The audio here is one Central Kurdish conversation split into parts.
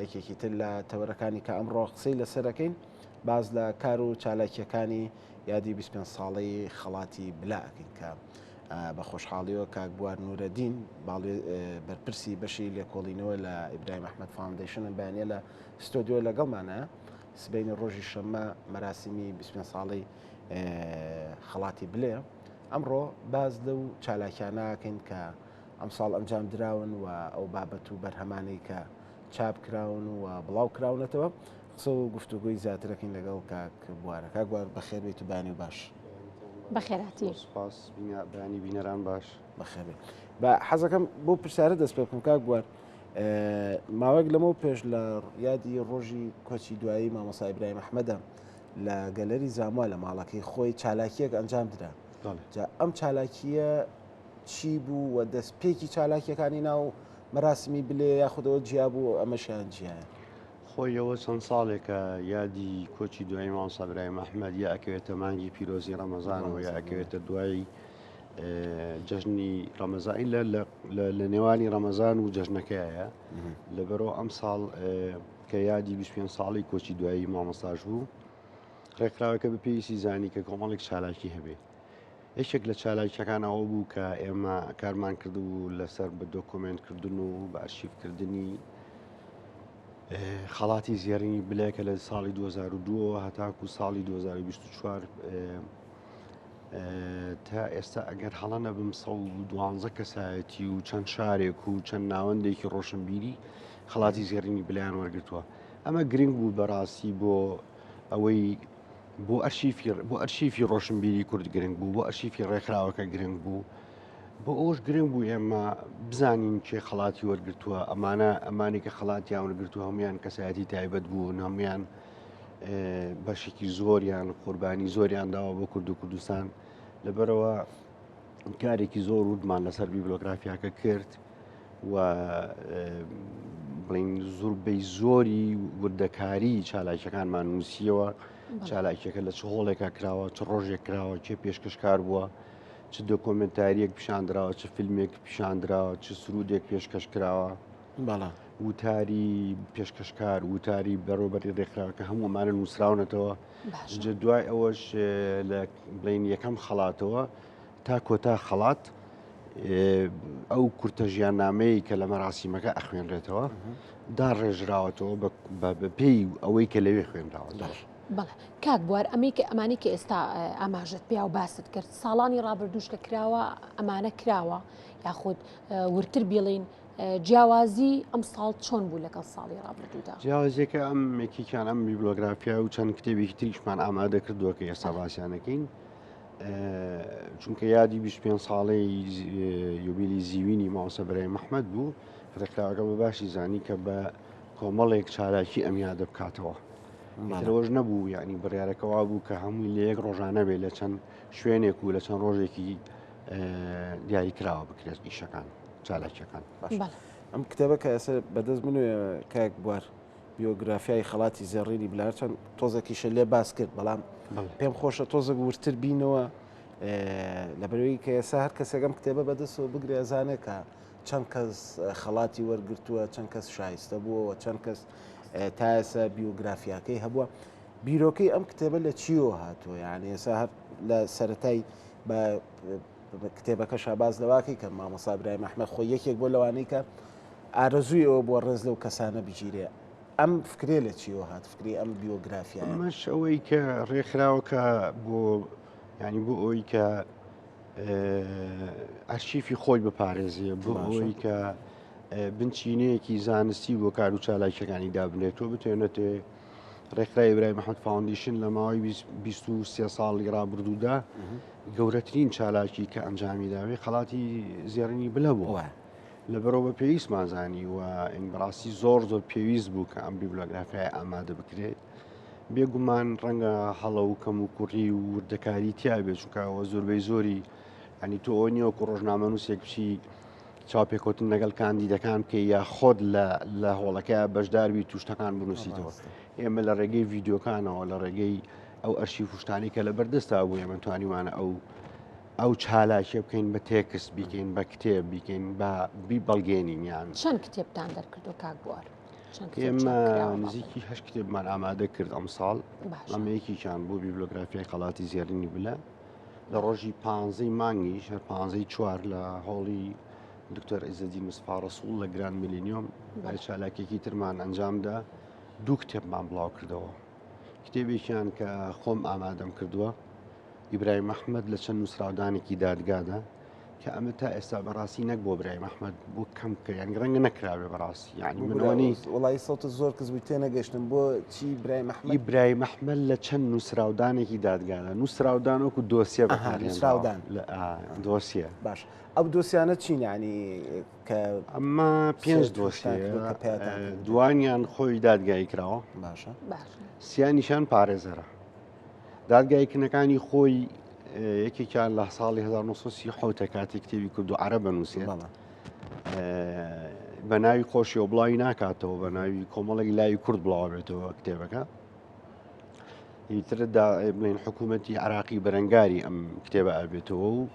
یەکێکی تر لە تەوەرەکانی کە ئەمڕۆ قسەی لەسەرەکەین باز لە کار و چالاکیەکانی یادی 25 ساڵەی خەڵاتی بلاکەین کە بە خۆشحاڵیەوە کاک بوار نورەدین باڵێ بەرپرسی بەشی لێکۆڵینەوە لە ئیبراهیم ئەحمەد فاوندیشن بەیانیە لە ستۆدیۆ لەگەڵمانە سبەینی ڕۆژی شەممە مەراسیمی 25 ساڵی خەڵاتی بلێ ئەمڕۆ باز لەو چالاکیانەکەین کە ئەم ساڵ ئەنجام دراون و ئەو بابەت و بەرهەمانەی کە چاپ کراون و بڵاو کراونەتەوە قسە و گفتوگوی زیاترەکەین لەگەڵ کاک بوارە. کاک بوار بەخێر بیت و بانی و باش. بەخێراتی سپاس بەیانی بینەران باش بەخێر بە حەزەکەم بۆ پرسیارە دەست پێ بکەم کاک بوار ماوەیەک لەمە پێش لە یادی ڕۆژی کۆچی دوایی مامۆستا ئیبراهیم ئەحمەدە لە گەلەری زاموا لە ماڵەکەی خۆی چالاکیەک ئەنجام درا. ئەم چالاکیە چی بوو و دەستپێکی چالاکیەکانی ناو مەراسمی بلێ یاخودەوە جیا بوو ئەمەشیان جیایە؟ خۆیەوە چەند ساڵێکە یادی کۆچی دوای مامۆستا ئیبراهیم ئەحمەد یا ئەکەوێتە مانگی پیرۆزی ڕەمەزانەوە یا ئەکەوێتە دوای جەژنی ڕەمەزان لە نێوانی ڕەمەزان و جەژنەکەیە لەبەرەوە ئەم ساڵ کە یادی 25 ساڵی کۆچی دوایی مامۆستاش بوو ڕێکخراوەکە بە پێویستی زانی کە کۆمەڵێک چالاکی هەبێ. یەکێک لە چالاکیەکانەوە بوو کە ئێمە کارمان کردبوو لەسەر بە دۆکۆمنتکردن و بە ئارشیڤکردنی خەڵاتی زیێڕینی بلێکە لە ساڵی 2002 هەتاکو ساڵی 2024 تا ئێستا ئەگەر هەڵە نەبم 112 کەسایەتی و چەند شارێک و چەند ناوەندێکی ڕۆشنبیری خەڵاتی زیێڕینی بلیان وەرگتووە. ئەمە گرنگ بوو بەڕاستی بۆ ئەوەی بۆ ئەرشیفی ڕۆشنبیری کورد گرنگ بوو، بۆ ئەرشیفی ڕێکخراوەکە گرنگ بوو، بۆ ئەوش گرنگ بوو ئێمە بزانین کێ خەڵاتی وەرگتووە ئەمانی کە خەڵاتیان وەرگتووە هەمویان کەسایەتی تایبەت بوون، هەمویان بەشێکی زۆریان قوربانی زۆریان داوە بۆ کورد و کوردستان. لەبەرەوە کارێکی زۆر وردمان لەسەر بیبلۆگرافیاکە کرد و بڵین زۆربەی زۆری وردەکاری چالاکیەکانمان نووسیەوە. چالاکیەکە لە چ هۆڵێکا کراوە، چ ڕۆژێک کراوە، کێ پێشکەشکار بووە، چ دۆکۆمنتاریەک پیشاندراوە، چ فیلمێک پیشاندراوە، چ سرودێک پێشکەش کراوە، وتاری پێشکەشکار وتاری بەڕۆبەری ڕێکخراوەکە هەموو ئەمانە نووسراونەتەوە. دوای ئەوەش لە بڵین یەکەم خەڵاتەوە تا کۆتا خەڵات ئەو کورتە ژیاننامەیە کە لە مەراسیمەکە ئەخوێنرێتەوە داڕێژراوەتەوە بە پێی ئەوەی کە لەوێ خوێنراوە. بەڵێ کاک بوار ئەمانی کە ئێستا ئاماژت پیا و باست کرد ساڵانی ڕابردووشکە کراوە ئەمانە کراوە یاخود ورتر بڵین جیاوازی ئەم ساڵ چۆن بوو لەگەڵ ساڵی ڕابردوودا؟ جیاوازیەکە ئەم یەکێکیان ئەم بیبلۆگرافیا و چەند کتێبێکی تریشمان ئامادە کردووە کە ئێستا باسییانەکەین چونکە یادی 25 ساڵەی یوبیلی زیوینی مامۆستا ئیبراهیم ئەحمەد بوو ڕێکخراوەکە بە باشی زانی کە بە کۆمەڵێک چالاکی ئەم یادە بکاتەوە. ئەوەش نەبوو یعنی بڕیارەکەوا بوو کە هەمووی لە یەک ڕۆژانە بێت لە چەند شوێنێک و لە چەند ڕۆژێکی دیاری کراوە بکرێت ئیشەکان چالاکیەکان. ئەم کتێبە کە ئێستا بەدەست من کاک بوار بیۆگرافیای خەڵاتی زێڕینی بلار چەند تۆزێکیشە لێ باس کرد بەڵام پێم خۆشە تۆزێک ورتر بینەوە لەبەرەوەی کە ئێستا هەر کەسێکم کتێبە بەدەستەوە بگرێ زانێت کە چەند کەس خەڵاتی وەرگرتووە، چەند کەس شایستە بووەوە، چەند کەس تا ئێستا بیۆگرافیاکەی هەبووە. بیرۆکەی ئەم کتێبە لە چیەوە هاتووە؟ یعنی ئێستا هەر لە سەرەتای بە کتێبەکە شاباز لەواکەی کە مامۆستا ئیبراهیم ئەحمەد خۆی یەکێک بۆ لەوانەی کە ئارەزووی ئەوە بۆ ڕێز لەو کەسانە بگیرێ. ئەم فکرێ لە چیەوە هات فکری ئەم بیۆگرافیایە؟ ئەمەش ئەوەی کە ڕێکخراوەکە بۆ ینی بۆ ئەوەی کە ئەرشیفی خۆی بپارێزیە، بۆ ئەوەی کە بنچینەیەکی زانستی بۆ کار و چالاکیەکانی دابنێتەوە بتوێنێتێ ڕێکخراوی ئیبراهیم ئەحمەد فاوندیشن لە ماوەی 23 ساڵی ڕابردوودا گەورەترین چالاکی کە ئەنجامی داوێ خەڵاتی زێڕینی بلە بووە. لەبەرەوە بە پێویستمان زانی و ئینبڕاستی زۆر پێویست بوو کە ئەم بیبلۆگرافیای ئامادە بکرێت. بێگومان ڕەنگە هەڵە و کەم و کوڕی و وردەکاری تیا بێت چونکەوە زۆربەی زۆری ئەنی تۆ ئەوە نییە وەکو ڕۆژنامە نووسێک بچی چاوپێکوتن لەگەڵ کاندیدەکان کە یا خۆت لە هۆڵەکە بەشداربی توشتەکان بنووسیتەوە. ئێمە لە ڕێگەی ڤیددیۆکانەوە لە ڕێگەی ئەو ئەرشیف وشتانی کە لە بەردەستا بوو ئێمە توانیوانە ئەو چالاکیە بکەین بە تێکس بیکەین بە کتێب بیکەین بە بەڵگێنین یان چەند کتێبتان دەرکردو کاک بوار؟ ئێمە نزیکی هەش کتێبمان ئامادە کرد ئەم ساڵ ئەمەیەکیان بۆ بیبلۆگرافیای خەڵاتی زێڕینی بلە لە ڕۆژی 15 مانگیش هەر 15 چوار لە هۆڵی دکتۆر عیزەدین مصفا ڕەسوڵ لە گران میلینیۆم چالاکێکی ترمان ئەنجامدا دوو کتێبمان بڵاو کردەوە. کتێبێکیان کە خۆم ئامادەم کردووە ئیبراهیم ئەحمەد لە چەند نووسراودانێکی دادگادا کە ئەمە تا ئێستا بەڕاستی نەک بۆ ئیبراهیم ئەحمەد بۆ کەم کرد یان ڕەنگە نەکراوێ بەڕاستی یعنی منوانی وڵی سەوتە زۆر کەس بووی تێنەگەشتم بۆ چی ئیبراهیم ئەحمەد لە چەند نووسراودانێکی دادگادا نووسراودان وەکو دۆسیە بەهاریسراودان دۆسیە باش ئەو دۆسیانە چین ینی کە ئەمە 5 دۆسیە دوانیان خۆی دادگایی کراوە باشە سیانیشان پارێزەرە دادگایکردنەکانی خۆی یەکێکیان لە ساڵی 1930 کاتی کتێبی کورد و عەرەب بنووسێت بە ناوی خۆشی و بڵاوی ناکاتەوە بە ناوی کۆمەڵێکی لای کورد بڵاوێتەوە کتێبەکە ئیتردا بڵێن حکوومەتی عراقی بەرەنگاری ئەم کتێبە ئەبێتەوە و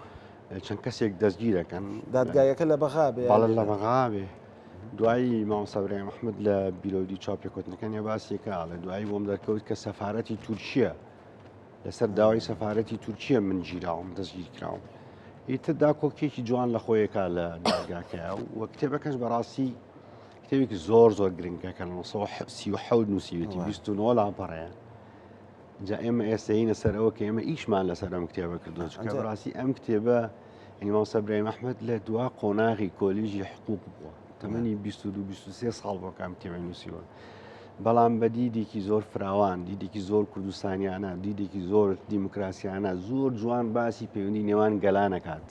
چەند کەسێک دەستگیر دەکەن دادگایەکە لە بەغابێ باڵە لە بەغابێ دوایی مامۆستا ئیبراهیم ئەحمەد لە بیرۆدی چاپێکوتنەکانی باسیەکە لە دوایی بۆم دەرکەوت کە سەفارەتی تورکیە لەسەر داوای سەفارەتی تورکیە من گیراوم دەستگیر کراوم ئیتردا کۆکێکی جوان لە خۆیەکە لە دادگاکەیە و کتێبەکەش بەڕاستی کتێبێکی زۆر گرنگە کە لە 1970 نووسیوێتی 29 لاپەڕەیە جا ئێمە ئێستاینە سەر ئەوە کە ئێمە ئیشمان لەسەر ئەم کتێبە کردو چکە بەڕاستی ئەم کتێبە مامۆستا ئیبراهیم ئەحمەد لە دوا قۆناغی کۆلیژی حقوق بووە تەمەنی 22-23 ساڵ بۆ کام کتێبە نووسیوە بەڵام بە دیدێکی زۆر فراوان دیدێکی زۆر کوردستانیانە دیدێکی زۆر دیموکراسیانە زۆر جوان باسی پەیوەندی نێوان گەلانەکات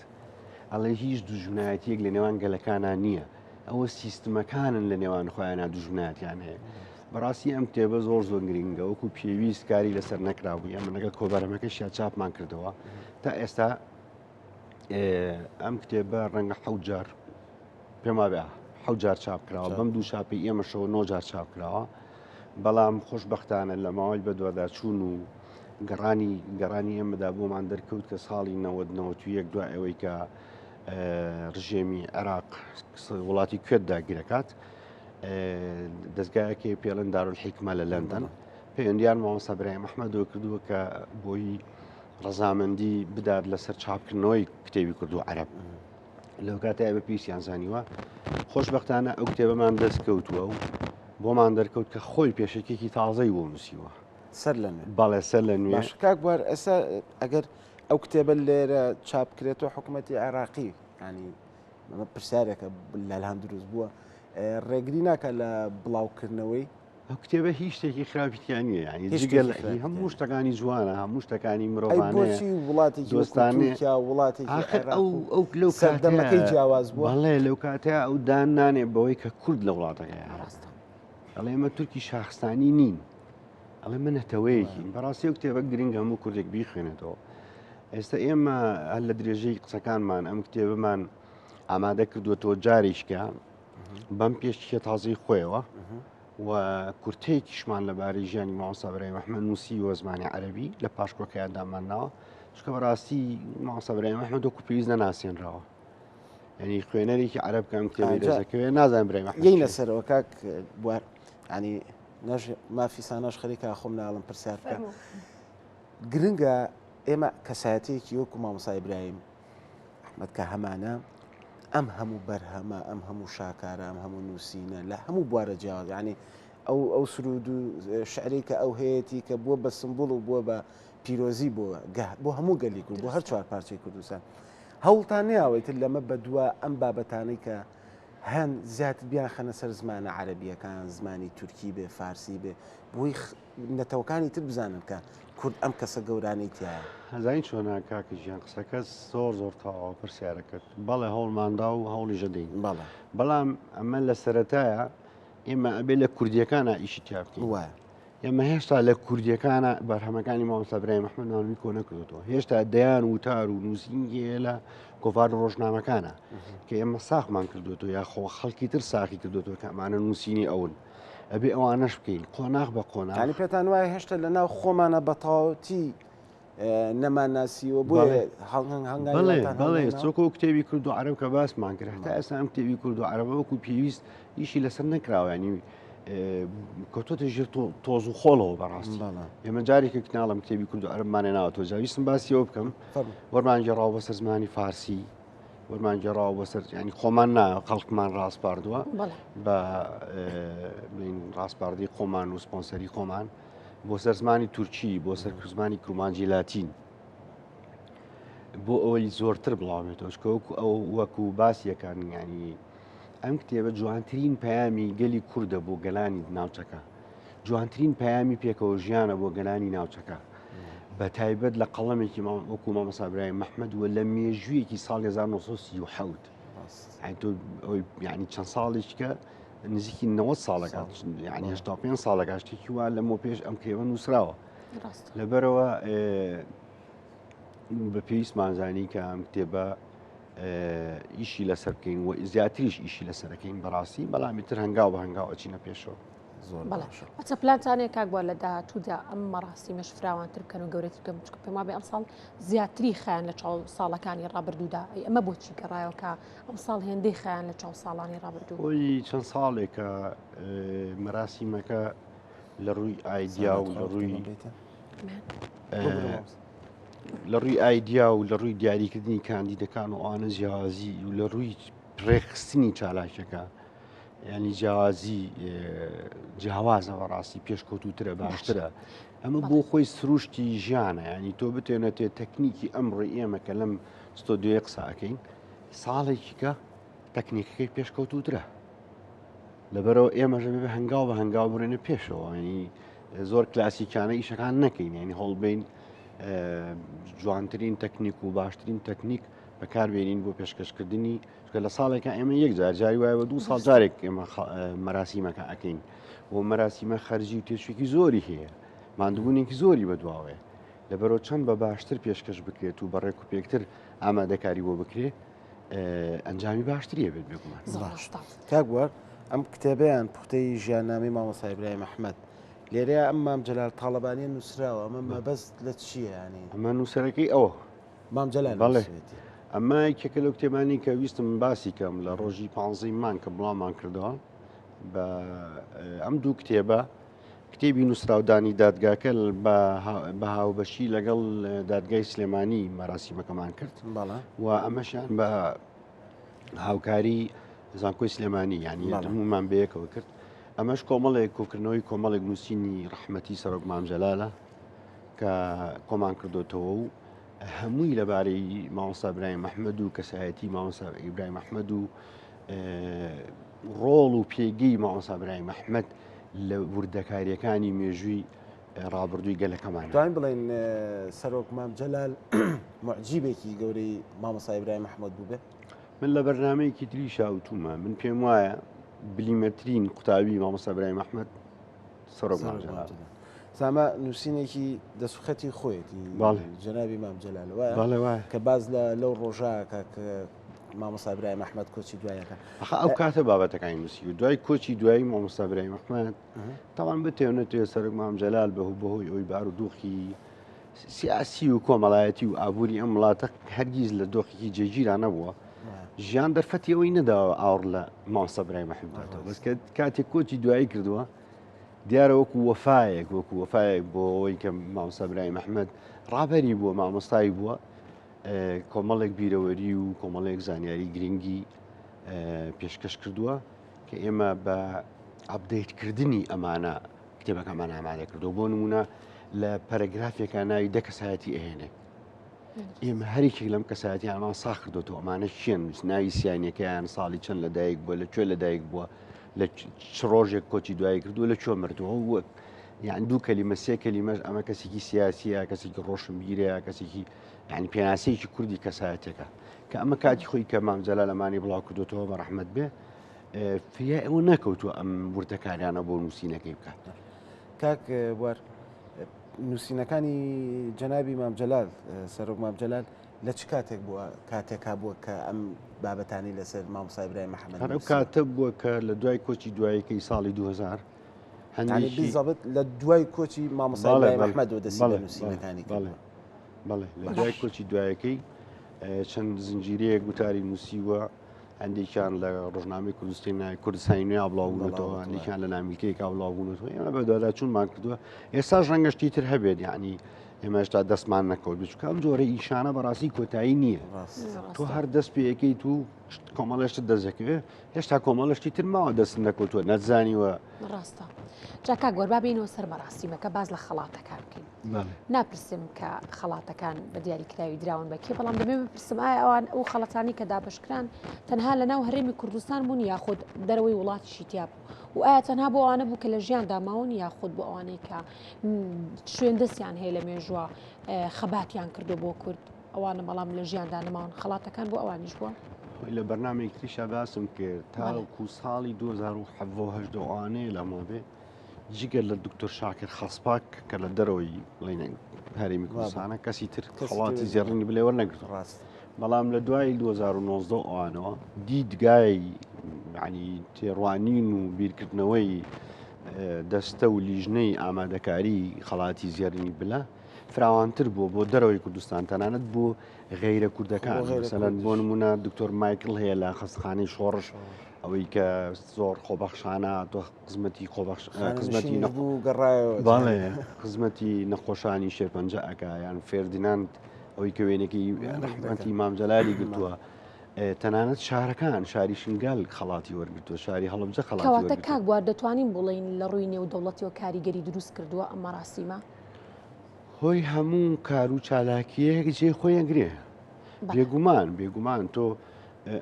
ئەڵێ هیچ دوژمنایەتیەک لە نێوان گەلەکانە نییە ئەوە سیستمەکانن لە نێوان خۆیانە دوژمنایەتیان هەیە بەڕاستی ئەم کتێبە زۆر گرنگە وەکو پێویست کاری لەسەر نەکرابووی ئەمە لەگەڵ کۆبەرەمەکەشیا چاپمان کردەوە تا ئێستا ئەم کتێبە ڕەنگە حەوت جار پێما بێ حەوت جار چاپ کراوە بەم دوو چاپی ئێمەشەوە 9 جار چاپ کراوە بەڵام خۆشبەختانە لە ماوەی بە دوواداچوون و گەڕانی ئێمەدا بۆمان دەرکەوت کە ساڵی 1991 دوای ئەوەی کە ڕژێمی عێراق وڵاتی کوێت داگیرەکات دەستگایەکی پێڵەن دارولحیکمە لە لەندەن پەیوەندیان مامۆستا ئیبراهیم ئەحمەدەوە کردووە کە بۆی ڕەزامەندی بدات لەسەر چاپکردنەوەی کتێبی کورد و عەرەب لەو کاتەیە بە پیسیان زانیوە خۆشبەختانە ئەو کتێبەمان دەستکەوتووە و بۆمان دەرکەوت کە خۆی پێشەکێکی تازەی بۆ نووسیوە سەر لە نوێ بەڵێ سەر لە نوێ کاک بوار ئێستا ئەگەر ئەو کتێبە لێرە چاپکرێتەوە حکوومەتی عێراقی ینی ئەمە پرسیارێکە لەلهام دروست بووە ڕێگری ناکە لە بڵاوکردنەوەی ئەو کتێبە هیچ شتێکی خراپیان نییە ینی جگەل هەموو شتەکانی جوانە هەموو شتەکانی مرۆڤانەیە وڵاتی دۆستانێ وڵاتی ئەو لەو سەردەمەکەی جیاواز بووە بەڵێ لەو کاتەیە ئەو دان نانێ بەوەی کە کورد لە وڵاتەکەی ئەڵێ ئێمە تورکی شاخستانی نین ئەڵێ من نەتەوەیەکی بەڕاستی و کتێبە گرنگ هەموو کوردێک بیخوێنێتەوە ئێستا ئێمە هەر لە درێژەی قسەکانمان ئەم کتێبەمان ئامادە کردووەتەوە جاریشکە بەم پێشکە تازەی خۆیەوە و کورتەیەکیشمان لەبارەی ژیانی مامۆستا ئیبراهیم ئەحمەد نووسی وە زمانی عەرەبی لە پاشکۆکەیان دامانناوە چکە بەڕاستی مامۆستا ئیبراهیم ئەحمەد وەکو پێویست نەناسێنراوە ینی خوێنەرێکی عەرەب کەم کتێبی دەزەکەوێت نازانم ئیبراهیم ئەحمەد یەی لەسەرەوە کاک بوار ینی مافی سانەش خەریکە خۆم ناڵم پرسیار بکە گرنگە ئێمە کەسایەتێکی وەکو مامۆستا ئیبراهیم ئەحمەد کە هەمانە ئەم هەموو بەرهەمە ئەم هەموو شاکارە ئەم هەموو نووسینە لە هەموو بوارە جیاواز ینی ئەو سرود و شعری کە ئەو هەیەی کە بووە بە سمبوڵ و بووە بە پیرۆزی بۆ هەموو گەلی کرد بۆ هەر چوار پارچەی کوردستان هەوڵتان نیاوەیتر لەمە بە دووە ئەم بابەتانەی کە هەن زیاتر بیان خەنە سەر زمانە عەرەبیەکان زمانی تورکی بێ فارسی بێ بۆی نەتەوەکانی تر بزانن کە کورد ئەم کەسە گەورانەی تایە هەزین چۆنا کاکی ژیان قسەکە زۆر تاوا پرسیارەکەت بەڵێ هەوڵماندا و هەوڵی ژەدەین بەڵام ئەمە لە سەرەتایە ئێمە ئەبێ لە کوردیەکانە ئیشی تیا بکەین وایە ئێمە هێشتا لە کوردیەکانە بەرهەمەکانی مامۆستا ئیبراهیم ئەحمەد ناوی کۆ نەکردوەوە هێشتا دەیان وتار و نووسینگێ لە کۆڤار ڕۆژنامەکانە کە ئێمە ساخمان کردوێتەوە یا خۆ خەڵکی تر ساخی کردوێتەوە کە ئەمانە نووسینی ئەون ئەبێ ئەوانەش بکەین قۆناغ بە قۆناغ ینی پێتان وایە هێشتا لە ناو خۆمانە بەتەواوەتی نەماناسیوە بۆیە بەڵێ چۆکە و کتێبی کورد و عەرەب کە باسمان کرد تا ئێستا ئەم کتێبی کورد و عەرەبە وەکو پێویست ئیشی لەسەر نەکراوە ینی کەوتۆتە ژێر تۆز و خۆڵەوە بەڕاستی ئێمە جارێکە کناڵم کتێبی کورد و عەربمانێ ناوەوە جاویستم باسیەوە بکەم وەرمانگەڕاوە بەسەر زمانی فارسی وەرمانگەڕاوە بەسەر ینی خۆمان نایە خەڵکمان ڕاستپاردووە بە ڕاستپاردەی خۆمان و سپۆنسەری خۆمان بۆ سەر زمانی تورکی بۆ سەر زمانی کرومانجی لاتین بۆ ئەوەی زۆرتر بڵاوێتەوە ئەو وەکو باسیەکان ینی ئەم کتێبە جوانترین پەیامی گەلی کووردە بۆ گەلانی ناوچەکە جوانترین پەیامی پێکەوە ژیانە بۆ گەلانی ناوچەکە بە تایبەت لە قەڵەمێکی وەکو مامۆستا ئیبراهیم مەحمەد و لە مێژوویەکی ساڵی 1937 ینی چەند ساڵێککە نزیکی 90 ساڵەکە ینی 85 ساڵەکە شتێکی وا لەمە پێش ئەم کتێبە نووسراوە لەبەرەوە بە پێویستمانزانی کە ئەم کتێبە ئیشی لەسەر بکەین و زیاتریش ئیشی لەسەرەکەین بەڕاستی بەڵامی تر هەنگاو بە هەنگاو ئەچینە پێشەوە بەچە پلانتانەیە کاک بووە لە داهاتوودا ئەم مەڕاستی مەش فراوانتر بکەن و گەورەتر بکەن چکە پێم وابێ ئەم ساڵ زیاتری خیان لە چاو ساڵەکانی ڕابردوودا ئەمە بۆچی گەڕایەوە کە ئەم ساڵ هێندەی خیان لە چاو ساڵانی ڕابردوو خۆی چەند ساڵێکە مەراسیمەکە لە ڕووی ئایدیا و لە ڕووی ئایدیا و لە ڕووی دیاریکردنی کاندیدەکان و ئانە جیاوازی و لە ڕووی ڕێخستنی چالاکیەکە ینی جیاوازی جیاوازە بەڕاستی پێشکەوتوترە باشترە ئەمە بۆ خۆی سروشتی ژیانە ینی تۆ بتێنێتێ تەکنیکی ئەمڕۆ ئێمە کە لەم ستۆدیۆیە قساکەین ساڵێکیکە تەکنیکەکەی پێشکەوتوترە لەبەرەوە ئێمەژە بێ هەنگاو بە هەنگاو بڕێنە پێشەوە ینی زۆر کلاسیکانە ئیشەکان نەکەین ینی هەڵبین جوانترین تەکنیک و باشترین تەکنیک بەکاربێنین بۆ پێشکەشکردنی لە ساڵێکە ئێمە یەک جاری وایە 2 ساڵ جارێک ئێمە مەراسیمەکە ئەەکەین بۆ مەراسیمە خەرجی و تێشوێکی زۆری هەیە ماندووبوونێکی زۆری بەدواوێ لەبەرەوە چەند بە باشتر پێشکەش بکرێت و بەڕێک و پێکتر ئامادەکاری بۆ بکرێ ئەنجامی باشتریە بێت بێگومان کاک بووە ئەم کتێبیان پوختەی ژیاننامەی مامۆستا ئیبراهیم ئەحمەد لێرەیە ئەم مام جەلال تاڵەبانیە نووسراوە ئەمە مەبەست لە چییە ینی ئەمە نووسەرەکەی ئەوە مام جەلال بەڵێ ئەمە کێکە لەو کتێبانی کە ویستم باسی کەم لە ڕۆژی 15 مان کە بڵاومان کردەوە بە ئەم دوو کتێبە کتێبی نووسراودانی دادگاکە بە هاوبەشی لەگەڵ دادگای سلێمانی مەراسیمەکەمان کرد و ئەمەشیان بە هاوکاری زانکۆی سلێمانی ینی هەمومان بەیەکەوە کرد ئەمەش کۆمەڵێک کۆکردنەوەی کۆمەڵێک نووسینی ڕەحمەتی سەرۆک مام جەلالە کە کۆمان کردوتەوە و هەمووی لەبارەی مامۆستا ئیبراهیم ئەحمەد و کەسایەتی مامۆستا ئیبراهیم ئەحمەد و ڕۆڵ و پێگەی مامۆستا ئیبراهیم ئەحمەد لە وردەکاریەکانی مێژووی ڕابردووی گەلەکەمان توانین بڵێن سەرۆک مام جەلال معجیبێکی گەورەی مامۆستا ئیبراهیم ئەحمەد بوو بێ من لە بەرنامەیەکی تری شاوتومە من پێم وایە بلیمەترین قوتابی مامۆستا ئیبراهیم ئەحمەد سەرۆک مام جەلال سامە نووسینێکی دەسوخەتی خۆیەتی جەنابی مام جەلال وایە کە باز لەو ڕۆژاکە کە مامۆستا ئیبراهیم ئەحمەد کۆچی دوایەکە ئەو کاتە بابەتەکانی نووسی و دوای کۆچی دوایی مامۆستا ئیبراهیم ئەحمەد تاوان بتێونێتێ سەرۆک مام جەلال بەهۆی ئەوی بارودۆخی سیاسی و کۆمەڵایەتی و ئابووری ئەم وڵاتە هەرگیز لە دۆخێکی جێگیران نەبووە ژیان دەرفەتی ئەوەی نەداوە ئاور لە مامۆستا ئیبراهیم ئەحمەدەوە بەس کە کاتێک کۆچی دوایی کردووە دیارە وەکو وەفایەک بۆ ئەوەی کە مامۆستا ئیبراهیم ئەحمەد ڕابەری بووە مامۆستای بووە کۆمەڵێک بیرەوەری و کۆمەڵێک زانیاری گرنگی پێشکەش کردووە کە ئێمە بە ئەپدەیتکردنی ئەمانە کتێبەکەمان ئامادە کردو بۆ نمونە لە پەرەگرافێکە ناوی دە کەسایەتی ئەهێنێ ئێمە هەرێکێک لەم کەسایەتیانمان ساخ کردوەوە ئەمانە چیان ناوی سیانەکەیان ساڵی چەند لەدایک بووە لەکوێ لەدایک بووە لە چ ڕۆژێک کۆچی دوایی کردووە لە چۆ مردووە وەک یان دوو کەلیمە سێ کەلیمەش ئەمە کەسێکی سیاسیە کەسێکی ڕۆشنبیرەیە کەسێکی ینی پێناسەیەکی کوردی کەسایەتێکە کە ئەمە کاتی خۆی کە مام جەلال ئەمانی بڵاو کردوتەوە بە ڕەحمەت بێ فیا ئەوە نەکەوتووە ئەم وردەکاریانە بۆ نووسینەکەی بکات کاک بوار نووسینەکانی جەنابی مام جەلال سەرۆک مام جەلال لە چ کاتێک بووە کاتێکا بووە کە ئەم بابەتانی لەسەر مامۆستا ئیبراهیم ئەحمەد ئەو کاتە بووە کە لە دوای کۆچی دواییەکەی ساڵی 2000 بالضبط لە دوای کۆچی مامۆستا ئیبراهیم ئەحمەدەوە دەسی بە نووسینەکانی بەڵێ لە دوای کۆچی دوایەکەی چەند زنجیرەیەک گوتاری نووسیوە هەندێکیان لە ڕۆژنامەی کوردستانی نوێ بڵاوبوونەوە، هەندێکیان لە نامیلکەیەکا بڵاوبوونەوە. ئێمە بەدووادا چوونمان کردووە. ئێستاش ڕەنگەشتی تر هەبێت، یعنی ئێمە هێشتا دەستمان نەکەوت بچکە ئەم جۆرە ئیشانە بەڕاستی کۆتایی نییە. تۆ هەر دەست پێەکەیت و کۆمەڵێشت دەستەکەوێت، هێشتا کۆمەڵشتی تر ماوە دەست نەکەوتووە نەتزانیوە. ڕاستە. جاکا گۆربابینەوە سەر مەراسیمەکە باز لە خەڵاتەکان بکەین. ناپرسم کە خەڵاتەکان بە دیاریکراوی دراون بەکێ، بەڵام دەبێ بپرسم ئایا ئەوان ئەو خەڵەتانی کە دابشکران تەنها لە ناو هەرێمی کوردستان بوون یاخود دەرەوەی وڵاتیشی تیا بوو، و ئایا تەنها بۆ ئەوانە بوو کە لە ژیان داماون یاخود بۆ ئەوانەی کە شوێندەستیان هەیە لە مێژووە خەباتیان کردو بۆ کورد، ئەوانە بەڵام لە ژیاندا نەماون خەڵاتەکان بۆ ئەوانیش بووە؟ لە بەرنامەی تریشا باسم کرد تاکو ساڵی 2017 ئەوانەیە لەما بێ جگەر لە دکتۆر شاکر خەسپاک کە لە دەرەوەی بڵێن هەرێمی کوردستانە کەسی تر خەڵاتی زێڕینی بلێ وەرنەگرت. بەڵام لە دوای 2019 ئەوانەوە دیدگای ینی تێڕوانین و بیرکردنەوەی دەستە و لیژنەی ئامادەکاری خەڵاتی زێڕینی بلە فراوانتر بووە بۆ دەرەوەی کوردستان، تەنانەت بۆ غەیرە کوردەکان. مەسەلەن بۆ نمونە دکتۆر مایکل هەیە لە خەستەخانەی شۆڕش، ئەوەی کە زۆر خۆبەخشانە تۆ قزمەتی قزمەتی باڵێ قزمەتی نەخۆشانی شێرپەنجە ئەکا یان فێردیناند ئەوەی کە وێنێکی ڕەحمەتی مام جەلالی گرتووە. تەنانەت شارەکان شاری شنگال خەڵاتی وەرگرتووە، شاری هەڵەبجە خەڵاتی وەرگرتووە. کەواتە کاک بوار دەتوانین بڵین لە ڕووی نێودەوڵەتیەوە کاریگەری دروست کردووە ئەم مەراسیمە؟ هۆی هەموو کار و چالاکیەیەک جێ خۆیان گرێ. بێگومان تۆ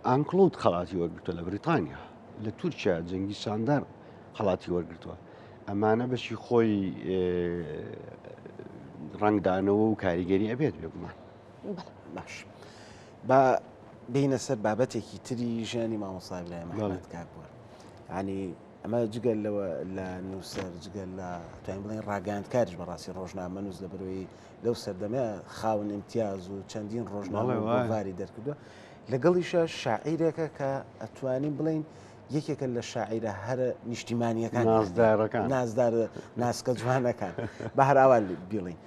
ئانکلۆد خەڵاتی وەرگرتووە لە بریتانیا، لە تورکیا جەنگی ساندار خەڵاتی وەرگرتووە. ئەمانە بەشی خۆی ڕنگدانەوە و کاریگەری ئەبێت بێگومان. باش بە بینە سەر بابەتێکی تری ژیانی مامۆستا برای محەممەد کاک بووە. ینی ئەمە جگەل لەوە لە نووسەر جگەل لە توانین بڵێن ڕاگەاندکاریش بەڕاستی ڕۆژنامە نووس لە بەرەوەی لەو سەردەمە خاون ئیمتیاز و چەندین ڕۆژنامەواری دەرکردووە. لەگەڵیشە شاعیرێکە کە ئەتوانین بڵین یەکێکە لە شاعیرە هەرە نیشتیمانیەکان نازدار ناسکە جوانەکان بە هەراوان بڵین.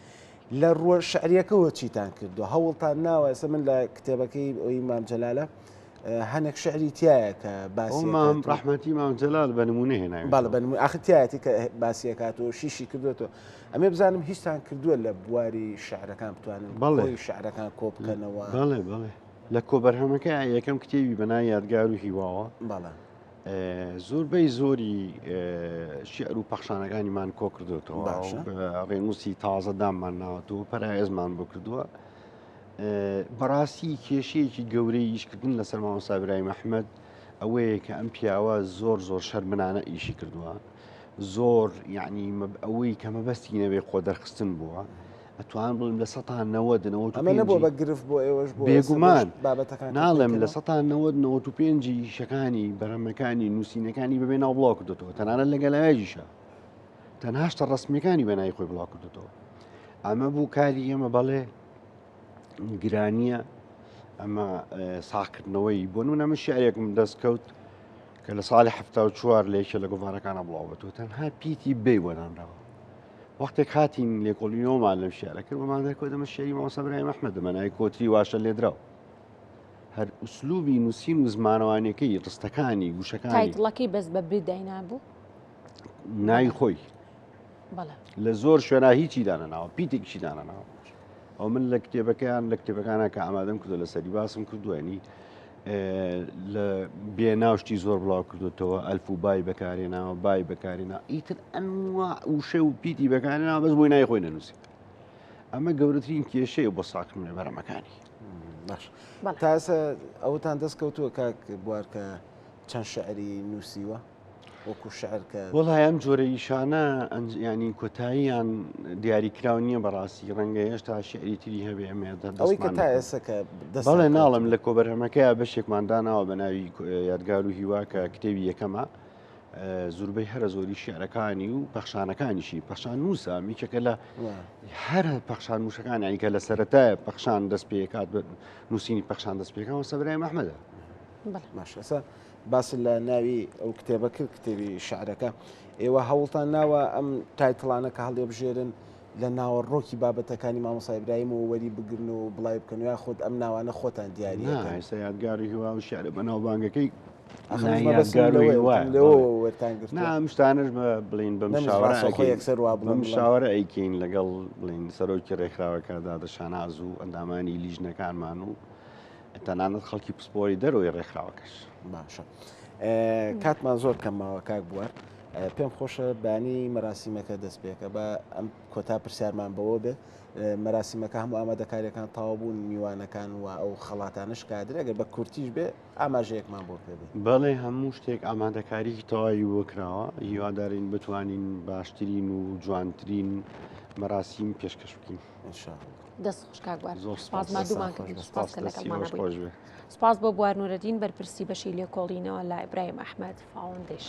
لە ڕۆ شعریەکەەوە چیتان کردو هەوڵتان ناوە ئێستا من لە کتێبەکەی ئەوی مام جەلالە هەنێک شعری تایە کە باسی ڕەحمەتی مام جەلال بە نمونە هێناوی باڵ بە نمونە ئاخرتایەتی کە باسیەکاتەوە شیشی کردوێتەوە. ئەمێ بزانم هیچتان کردووە لە بواری شعرەکان بتوانن بەڵێ شعرەکان کۆ بکەنەوە؟ بەڵێ لە کۆبەرهەمەکە یەکەم کتێبی بەناوی یادگار و هیواوە بەڵێ زۆربەی زۆری شعر و پەخشانەکانیمان کۆ کردوێتەوە، ڕێنووسی تازە داممان ناوەتەوە پەرایەزمان بۆ کردووە. بەڕاستی کێشەیەکی گەورەی ئیشکردن لەسەر مامۆستا برای محەممەد ئەوەیە کە ئەم پیاوە زۆر شەرمنانە ئیشی کردووە، زۆر یعنی ئەوەی کە مەبەستی نەبێ خۆ دەرخستن بووە. ئەتوان بڵم لە 1990 بۆ بەگرفت بۆ ئێوەش بێگومان ناڵێم لە 1995 شەکانی بەرەمەکانی نووسینەکانی بەبێ ناو بڵاو کردوەوە، تەنانەت لەگەلایەژیشە تەنهاشتە ڕسمیەکانی بەنای خۆی بڵاو کردوەوە. ئەمە بوو کاری ئێمە بەڵێ گرانیە، ئەمە ساکردنەوەی بۆ نمونە من شیعرێکم دەستکەوت کە لە ساڵی 1970 لێکە لە گۆڤارەکانە بڵاوەتەوە تەنها پیتی بێ وەرانراوە. وەختێک هاتین لێکۆڵینەوەمان لەم شیعرە کرد ومان دەکەوت ئەمە شیعری مامۆستا برای محەممەد مەنای کۆتری واشە لێدراوە. هەر ئوسلوبی نووسین و زمانەوانەکەی ڕستەکانی گوشەکانی تایتڵەکەی بەس بە بداینا بوو ناوی خۆی لە زۆر شوێنە هیچی دانەناوە پیتێکیشی دانەناوە. ئەو من لە کتێبەکانە کە ئامادەم کردو لە سەری باسم کردووەنی لە بێناوشتی زۆر بڵاو کردوێتەوە ئەلف و بای بەکارێناوە بای بەکارێنا ئیتر ئەموا وشە و پیتی بەکارێناوە بەس بۆی نای خۆی نەنووسی. ئەمە گەورەترین کێشەیە بۆ ساکردنە بەرەمەکانی. باش تاسە ئەوتان دەستکەوتووە کاک بوار کە چەند شعری نووسیوە وەکو شعر کە وەڵای ئەم جۆرە ئیشانە ینی کۆتاییان دیاریکراو نییە بەڕاستی ڕەنگە هێشتا شعری تری هەبێ ئەوەی کە تا ئێستا کە بەڵێ ناڵم لە کۆبەرهەمەکەیە بەشێکمان داناوە بە ناوی یادگار و هیوا کە کتێبی یەکەمە زوربەی هەرە زۆری شعرەکانی و پەخشانەکانیشی پەخشان نووسە میکەکە لە هەرە پەخشان موشەکان ینی کە لە سەرەتایە پەخشان دەست پێکات نووسینی پەخشان دەست پێکەوە مامۆستا برای محەممەدە. باش ئێستا باس لە ناوی ئەو کتێبە کرد کتێبی شعرەکە ئێوە هەوڵتان ناوە ئەم تایتڵانە کە هەڵێ بژێرن لە ناوەڕۆکی بابەتەکانی مامۆستا ئیبراهیم و وەری بگرن و بڵای بکەن یا خۆت ئەم ناوانە خۆتان دیاریەکەن ئێستا یادگاری هیوا و شارە بەناوبانگەکەی نام شتانش بڵین بەم بەم شاوەڕە ئەیکەین لەگەڵ بڵین سەرۆکی ڕێکخراوەکەدا دەشاناز و ئەندامانی لیژنەکانمان و تەنانەت خەڵکی پسپۆری دەرەوەی ڕێکخراوەکەش باشە کاتمان زۆر کەماوە کاک بوار پێم خۆشە بانی مەراسیمەکە دەست پێکە بە ئەم کۆتا پرسیارمان بەوە بێ مەراسیمەکە هەموو ئامادەکاریەکان تەواو بوون میوانەکان و ئەو خەڵاتانش کادرێ ئەگەر بە کورتیش بێ ئاماژەیەکمان بۆ پێ بێ بەڵێ هەموو شتێک ئامادەکاریی تەواوی وەکراوە هیوادارین بتوانین باشترین و جوانترین مەراسیم پێشکەش بکەین دەست خۆش کاک بوار سپاسمادومان سپاس بۆ بوار نورەدین بەرپرسی بەشی لێکۆڵینەوە لای ئیبراهیم ئەحمەد فاوندیشن